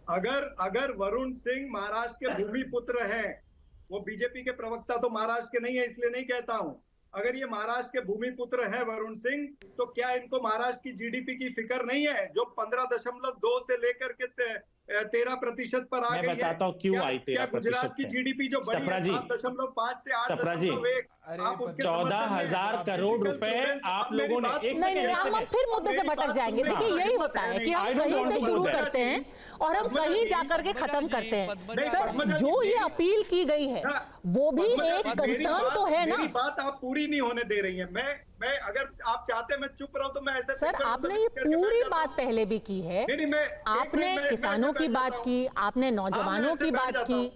अगर अगर वरुण सिंह महाराष्ट्र के भूमि पुत्र हैं, वो बीजेपी के प्रवक्ता तो महाराष्ट्र के नहीं है इसलिए नहीं कहता हूं, अगर ये महाराष्ट्र के भूमि पुत्र हैं वरुण सिंह, तो क्या इनको महाराष्ट्र की जीडीपी की फिक्र नहीं है जो 15.2 से लेकर के 13% पर आ गई है? मैं बताता हूँ क्यों आई 13%। गुजरात की जीडीपी जो बढ़ी है 7.5 से 8.1, आप उसके 14,000 करोड़ रुपए आप लोगों ने नहीं, हम फिर मुद्दे से भटक जाएंगे। देखिए यही होता है कि हम कहीं से शुरू करते हैं और हम कहीं जाकर के खत्म करते हैं। सर, जो ये अपील की गई है वो भी एक कंसर्न तो है ना। मेरी बात आप पूरी नहीं होने दे रही है। मैं अगर आप चाहते मैं चुप रहूं तो मैं ऐसे। सर, आपने ये पूरी बात पहले भी की है। आपने किसानों की बात की, आपने नौजवानों की बात की,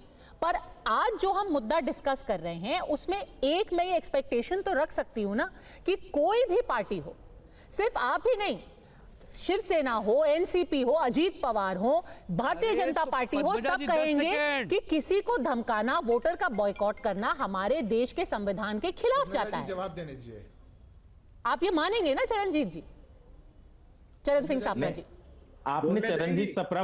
पर आज जो हम मुद्दा डिस्कस कर रहे हैं उसमें एक मैं ये एक्सपेक्टेशन तो रख सकती हूं ना कि कोई भी पार्टी हो, सिर्फ आप ही नहीं, शिवसेना हो, एनसीपी हो, अजीत पवार हो, भारतीय जनता पार्टी हो, सब कहेंगे कि किसी को धमकाना, वोटर का बॉयकॉट करना हमारे देश के संविधान के खिलाफ जाता है। जवाब देने दीजिए। आप ये मानेंगे ना चरणजीत जी, चरण सिंह सापरा जी? आपने चरणजीत सप्रा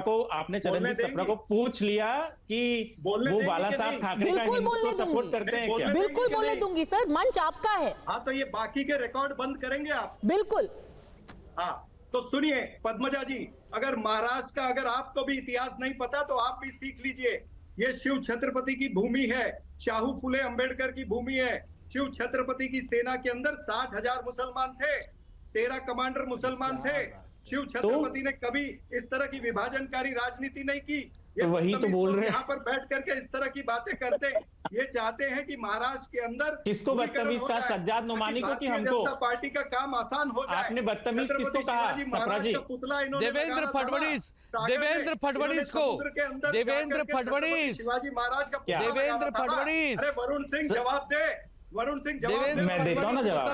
को पूछ लिया कि वो बाला साहब ठाकरे का हिंदुत्व सपोर्ट करते हैं क्या? बिल्कुल बोलने दूंगी सर, मंच आपका है। हाँ, तो ये बाकी के रिकॉर्ड बंद करेंगे आप? बिल्कुल। हाँ, तो सुनिए पद्मजा जी, अगर महाराष्ट्र का अगर आपको भी इतिहास नहीं पता तो आप भी सीख लीजिए। ये शिव छत्रपति की भूमि है, शाहू फुले अंबेडकर की भूमि है। शिव छत्रपति की सेना के अंदर 60,000 मुसलमान थे, 13 कमांडर मुसलमान थे। शिव छत्रपति ने कभी इस तरह की विभाजनकारी राजनीति नहीं की। तो वही तो बोल रहे हैं, यहाँ पर बैठ करके इस तरह की बातें करते हैं। ये चाहते हैं कि महाराष्ट्र के अंदर किसको बदतमीज कहा? सज्जाद नोमानी को कि हमको? जनता पार्टी का काम आसान हो जाए। आपने बदतमीज किसको कहा? सप्रा जी, देवेंद्र फडणवीस को, देवेंद्र फडणवीस, शिवाजी महाराज का देवेंद्र फडणवीस। अरे वरुण सिंह जवाब दे, वरुण सिंह जवाब। मैं देता हूँ ना जवाब,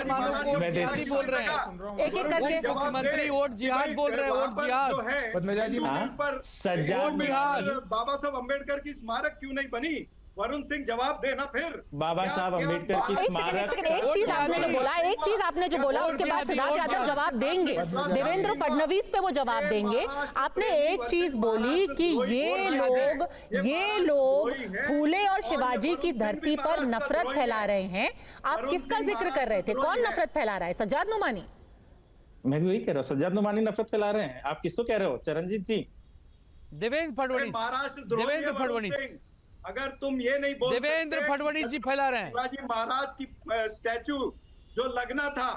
मैं देता हूँ। बोल रहे हैं एक एक करके मुख्यमंत्री वोट जिहाद बोल रहे हैं, वोट जिहाद। पद्मजा जी, पर सज्जाद बाबा साहब अम्बेडकर की स्मारक क्यों नहीं बनी? वरुण सिंह जवाब देना फिर। बाबा साहब अम्बेडकर की स्मारक। एक चीज आपने जो बोला उसके बाद सिद्धार्थ यादव जवाब देंगे, देवेंद्र फडणवीस पे वो जवाब देंगे। आपने एक चीज बोली कि ये लोग फूले और शिवाजी की धरती पर नफरत फैला रहे हैं। आप किसका जिक्र कर रहे थे? कौन नफरत फैला रहा है? सज्जाद नोमानी? मैं भी वही कह रहा हूँ, सज्जाद नोमानी नफरत फैला रहे हैं। आप किसको कह रहे हो? चरणजीत जी, देवेंद्र फडणवीस, देवेंद्र फडणवीस। अगर तुम ये नहीं बोल, देवेंद्र फडणवीस जी फैला रहे हैं। शिवाजी महाराज की स्टैचू जो लगना था,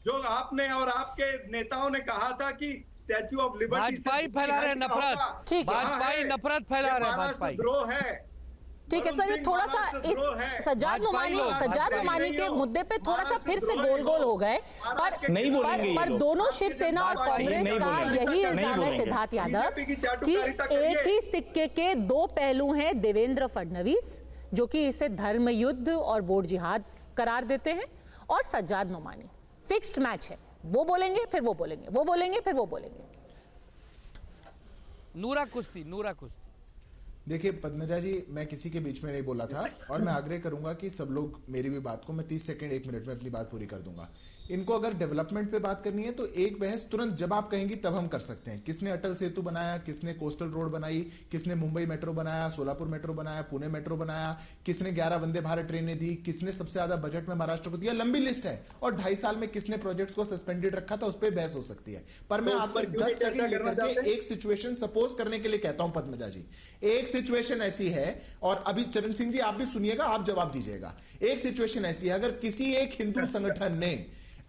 जो आपने और आपके नेताओं ने कहा था कि स्टैचू ऑफ लिबर्टी, भाजपाई फैला रहे हैं नफरत, भाजपाई नफरत फैला रहे हैं, भाजपाई द्रोह है। ठीक है सर, ये थोड़ा सा इस सज्जाद नोमानी के मुद्दे पे थोड़ा सा फिर से गोल हो गए, पर दोनों शिवसेना और कांग्रेस का यही इल्जाम है सिद्धार्थ यादव कि एक ही सिक्के के दो पहलू हैं। देवेंद्र फडणवीस जो कि इसे धर्म युद्ध और वोट जिहाद करार देते हैं, और सज्जाद नोमानी फिक्स्ड मैच है, वो बोलेंगे फिर वो बोलेंगे, वो बोलेंगे फिर वो बोलेंगे। नूरा कुश्ती। देखिए पद्मजा जी, मैं किसी के बीच में नहीं बोला था और मैं आग्रह करूंगा कि सब लोग मेरी भी बात को, मैं 30 सेकंड 1 मिनट में अपनी बात पूरी कर दूंगा। इनको अगर डेवलपमेंट पे बात करनी है तो एक बहस तुरंत जब आप कहेंगी तब हम कर सकते हैं। किसने अटल सेतु बनाया, किसने कोस्टल रोड बनाई, किसने मुंबई मेट्रो बनाया, सोलापुर मेट्रो बनाया, पुणे मेट्रो बनाया, किसने 11 वंदे भारत ट्रेनें दी, किसने सबसे ज्यादा बजट में महाराष्ट्र को दिया, लंबी लिस्ट है। और 2.5 साल में किसने प्रोजेक्ट्स को सस्पेंडेड रखा था, उस पर बहस हो सकती है। पर मैं आपसे 10 सेकंड लेकर के एक सिचुएशन सपोज करने के लिए कहता हूं पद्मजा जी। एक सिचुएशन ऐसी है, और अभी चरण सिंह जी आप भी सुनिएगा, आप जवाब दीजिएगा। एक सिचुएशन ऐसी है, अगर किसी एक हिंदू संगठन ने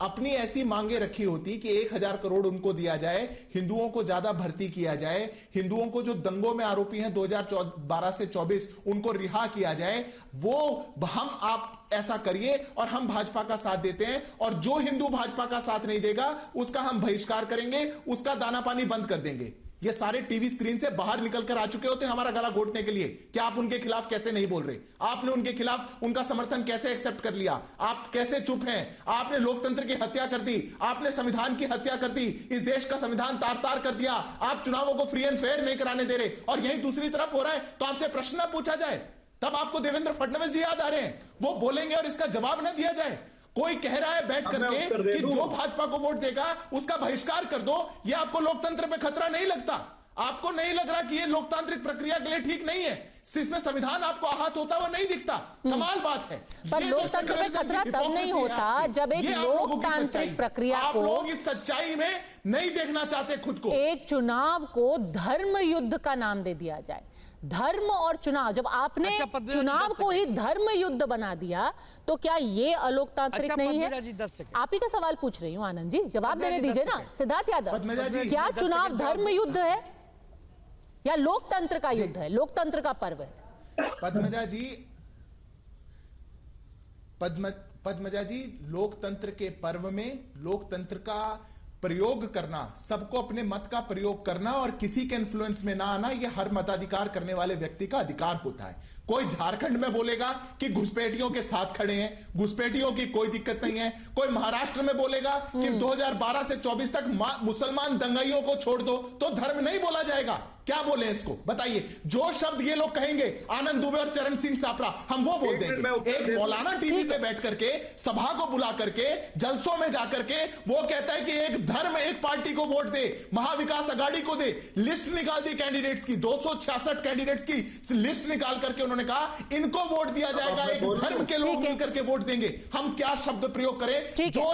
अपनी ऐसी मांगे रखी होती कि 1,000 करोड़ उनको दिया जाए, हिंदुओं को ज्यादा भर्ती किया जाए, हिंदुओं को जो दंगों में आरोपी हैं 2012 से 24 उनको रिहा किया जाए, वो हम आप ऐसा करिए और हम भाजपा का साथ देते हैं, और जो हिंदू भाजपा का साथ नहीं देगा उसका हम बहिष्कार करेंगे, उसका दाना पानी बंद कर देंगे। ये सारे टीवी स्क्रीन से बाहर निकलकर आ चुके होते हमारा गला घोटने के लिए। क्या आप उनके खिलाफ कैसे नहीं बोल रहे? आपने उनके खिलाफ उनका समर्थन कैसे एक्सेप्ट कर लिया? आप कैसे चुप हैं? आपने लोकतंत्र की हत्या कर दी, आपने संविधान की हत्या कर दी, इस देश का संविधान तार तार कर दिया। आप चुनावों को फ्री एंड फेयर नहीं कराने दे रहे, और यही दूसरी तरफ हो रहा है। तो आपसे प्रश्न ना पूछा जाए तब आपको देवेंद्र फडणवीस जी याद आ रहे हैं, वो बोलेंगे और इसका जवाब ना दिया जाए। कोई कह रहा है बैठ करके कि जो भाजपा को वोट देगा उसका बहिष्कार कर दो। ये आपको लोकतंत्र पे खतरा नहीं लगता? आपको नहीं लग रहा कि ये लोकतांत्रिक प्रक्रिया के लिए ठीक नहीं है? इसमें संविधान आपको आहत होता हुआ नहीं दिखता। कमाल बात है। पर लोकतंत्र में खतरा तब नहीं होता जब एक लोकतांत्रिक प्रक्रिया आप को, लोग इस सच्चाई में नहीं देखना चाहते खुद को। एक चुनाव को धर्म युद्ध का नाम दे दिया जाए। धर्म और चुनाव, जब आपने चुनाव को ही धर्म युद्ध बना दिया तो क्या ये अलोकतांत्रिक नहीं है? आप ही का सवाल पूछ रही हूँ आनंद जी, जवाब देने दीजिए ना। सिद्धार्थ यादव, क्या चुनाव धर्म युद्ध है या लोकतंत्र का युद्ध है, लोकतंत्र का पर्व है? पद्मजा जी, लोकतंत्र के पर्व में लोकतंत्र का प्रयोग करना, सबको अपने मत का प्रयोग करना और किसी के इन्फ्लुएंस में ना आना, यह हर मताधिकार करने वाले व्यक्ति का अधिकार होता है। कोई झारखंड में बोलेगा कि घुसपैठियों के साथ खड़े हैं, घुसपैठियों की कोई दिक्कत नहीं है। कोई महाराष्ट्र में बोलेगा कि 2012 से 24 तक मुसलमान दंगाइयों को छोड़ दो, तो धर्म नहीं बोला जाएगा। क्या बोले इसको बताइए? जो शब्द ये लोग कहेंगे, आनंद दुबे और चरण सिंह सापरा, हम वो बोल देंगे। एक मौलाना टीवी पे बैठ करके, सभा को बुला करके, जलसों में जाकर के वो कहता है कि एक धर्म एक पार्टी को वोट दे, महाविकास अघाड़ी को दे। लिस्ट निकाल दी कैंडिडेट्स की, 266 कैंडिडेट्स की लिस्ट निकाल करके उन्होंने कहा इनको वोट दिया जाएगा, एक धर्म के लोग मिलकर के वोट देंगे। हम क्या शब्द प्रयोग करें? जो